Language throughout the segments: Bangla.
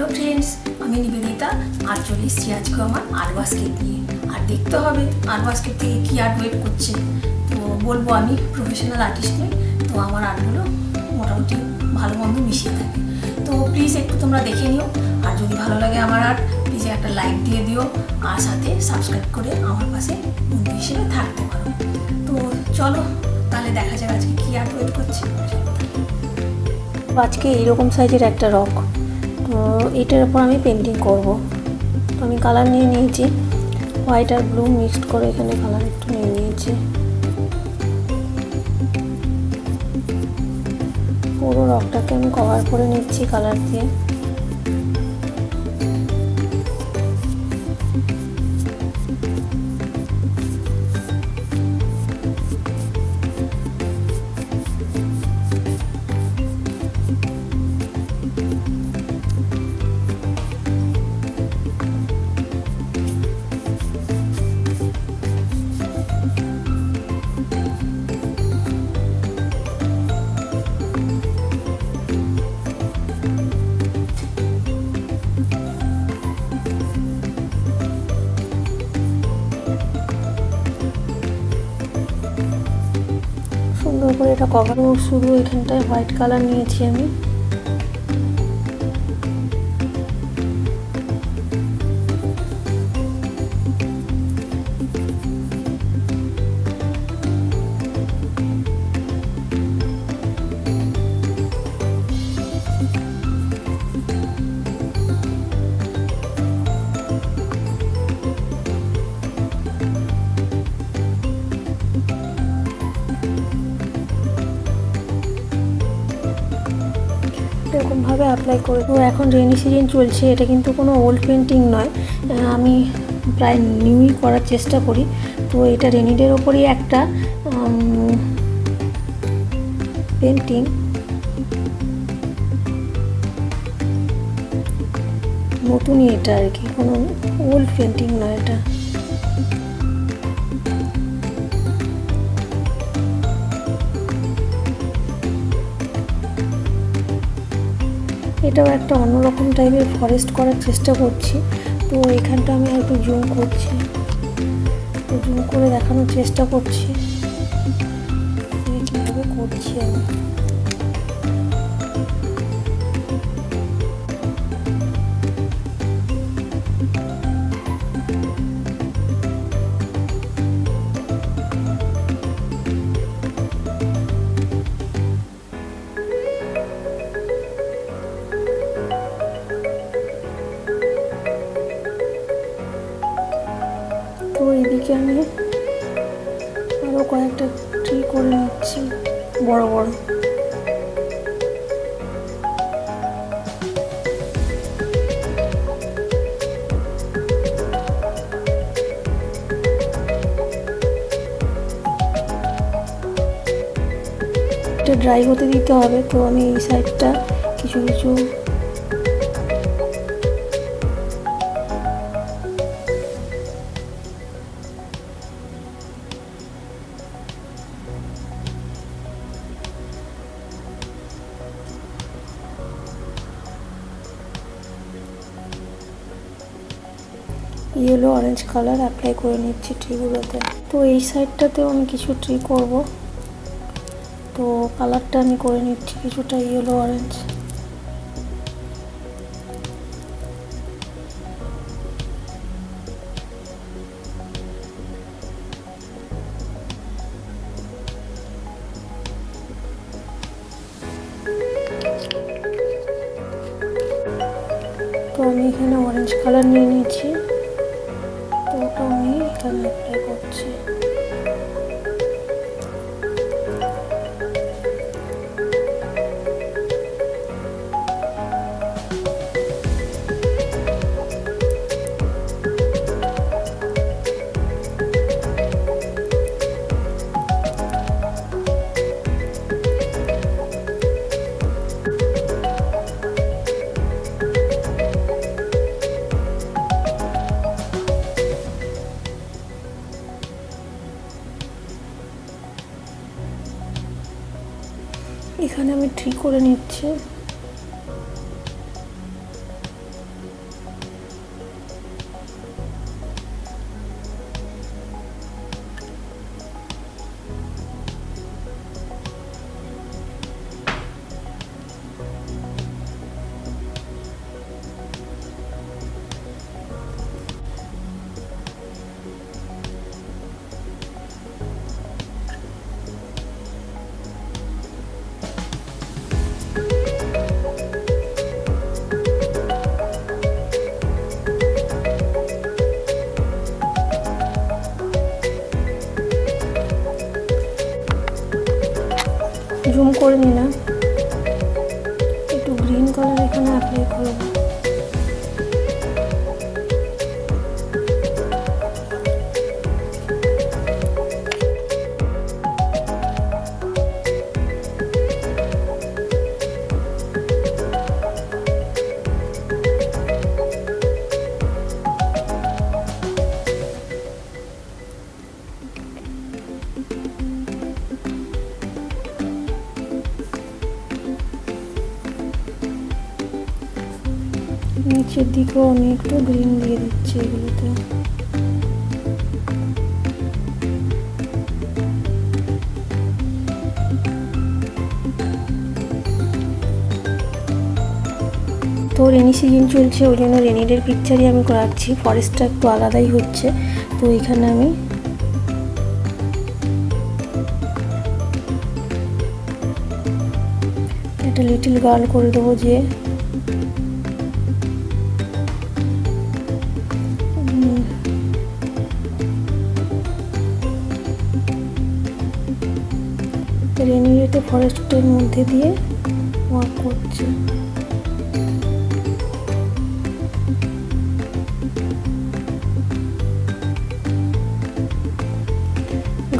হ্যালো ফ্রেন্ডস, আমি নিবেদিতা আর চলে এসেছি আজকে আমার আর্ট বাস্কেট নিয়ে। আর দেখতে হবে আর্ট বাস্কেট থেকে কী আর্ট ওয়েট করছে। তো বলবো আমি প্রফেশনাল আর্টিস্ট নই, তো আমার আর্টগুলো মোটামুটি ভালো মন্দ মিশিয়ে থাকে। তো প্লিজ একটু তোমরা দেখে নিও, আর যদি ভালো লাগে আমার আর্ট প্লিজ একটা লাইক দিয়ে দিও, আর সাথে সাবস্ক্রাইব করে আমার পাশে বন্ধু হিসেবে থাকতে পারো। তো চলো তাহলে দেখা যাক আজকে কী আর্ট ওয়েট করছে। আজকে এইরকম সাইজের একটা রক, তো এটার উপর আমি পেন্টিং করব। তো আমি কালার নিয়ে নিয়েছি, হোয়াইট আর ব্লু মিক্সড করে এখানে কালার একটু নিয়ে নিয়েছি। পুরো রকটাকে আমি কভার করে নিচ্ছি কালার দিয়ে। সুন্দর করে এটা কভার, শুধু এখানটায় হোয়াইট কালার নিয়েছি আমি। এরকমভাবে অ্যাপ্লাই করে। তো এখন রেনি সিজন চলছে, এটা কিন্তু কোনো ওল্ড পেন্টিং নয়, আমি প্রায় নিউই করার চেষ্টা করি। তো এটা রেনিডের ওপরই একটা পেন্টিং, নতুনই এটা আর কি, কোনো ওল্ড পেন্টিং নয় এটা। এটাও একটা অন্যরকম টাইপের ফরেস্ট করার চেষ্টা করছি। তো এখানটা আমি একটু জুম করছি, তো জুম করে দেখানোর চেষ্টা করছি কীভাবে করছি আমি। তো এদিকে আমি আরও কয়েকটা ট্রি করে নিচ্ছি বড় বড়। এটা ড্রাই হতে দিতে হবে, তো আমি এই সাইডটা কিছু কিছু ইয়েলো অরেঞ্জ কালার অ্যাপ্লাই করে নিচ্ছি ট্রিগুলোতে। তো এই সাইডটাতেও আমি কিছু ট্রি করব, তো কালারটা আমি করে নিচ্ছি কিছুটা ইয়েলো অরেঞ্জ। তো আমি এখানে অরেঞ্জ কালার নিয়ে নিয়েছি, তো ওটা আমি এখানে অ্যাপ্লাই করছি। এখানে আমি ট্রি করে নিচ্ছি। জুম করে নিলাম, একটু গ্রিন কালার এখানে অ্যাপ্লাই করব। নিচের দিকেও আমি একটু গ্রিন দিয়ে দিচ্ছি এগুলোতে। তো রেনি সিজন চলছে, ওই জন্য রেনিডের পিকচারই আমি রাখছি। ফরেস্টটা একটু আলাদাই হচ্ছে। তো এখানে আমি একটা লিটল গার্ল করে দেবো, যে রেনিডেতে ফরেস্টের মধ্যে দিয়ে ওয়াক করছে।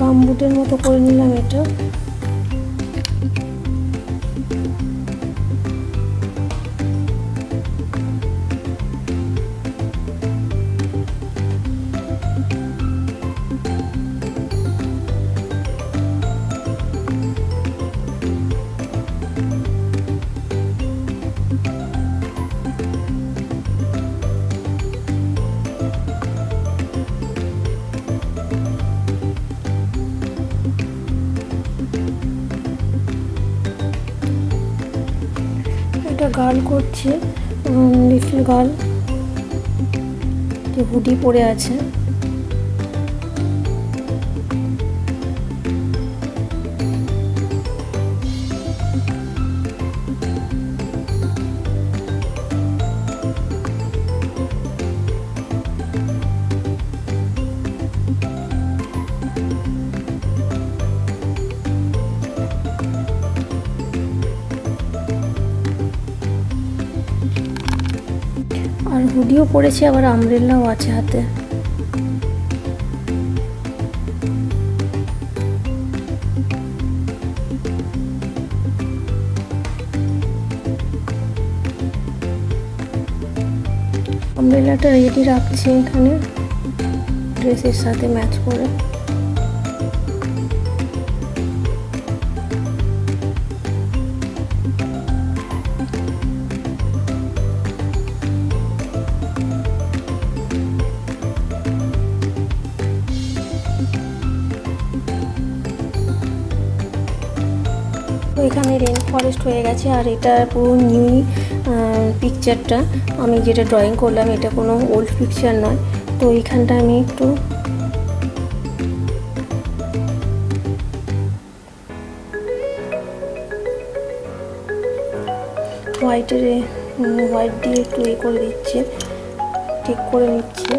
গামবুটের মতো করে নিলাম এটা। একটা গার্ল করছে, লিটল গার্ল, যে হুডি পরে আছে। আর হুডিও পরেছে, আবার আমব্রেলাও আছে হাতে। আমব্রেলাটা রেডি রাখছে এখানে ড্রেসের সাথে ম্যাচ করে। এখানে রেন ফরেস্ট হয়ে গেছে, আর এটা পুরো নিউ পিকচারটা আমি যেটা ড্রয়িং করলাম, এটা কোনো ওল্ড পিকচার নয়। তো এইখানটা আমি একটু হোয়াইট দিয়ে একটু করে দিচ্ছি, ঠিক করে নিচ্ছি।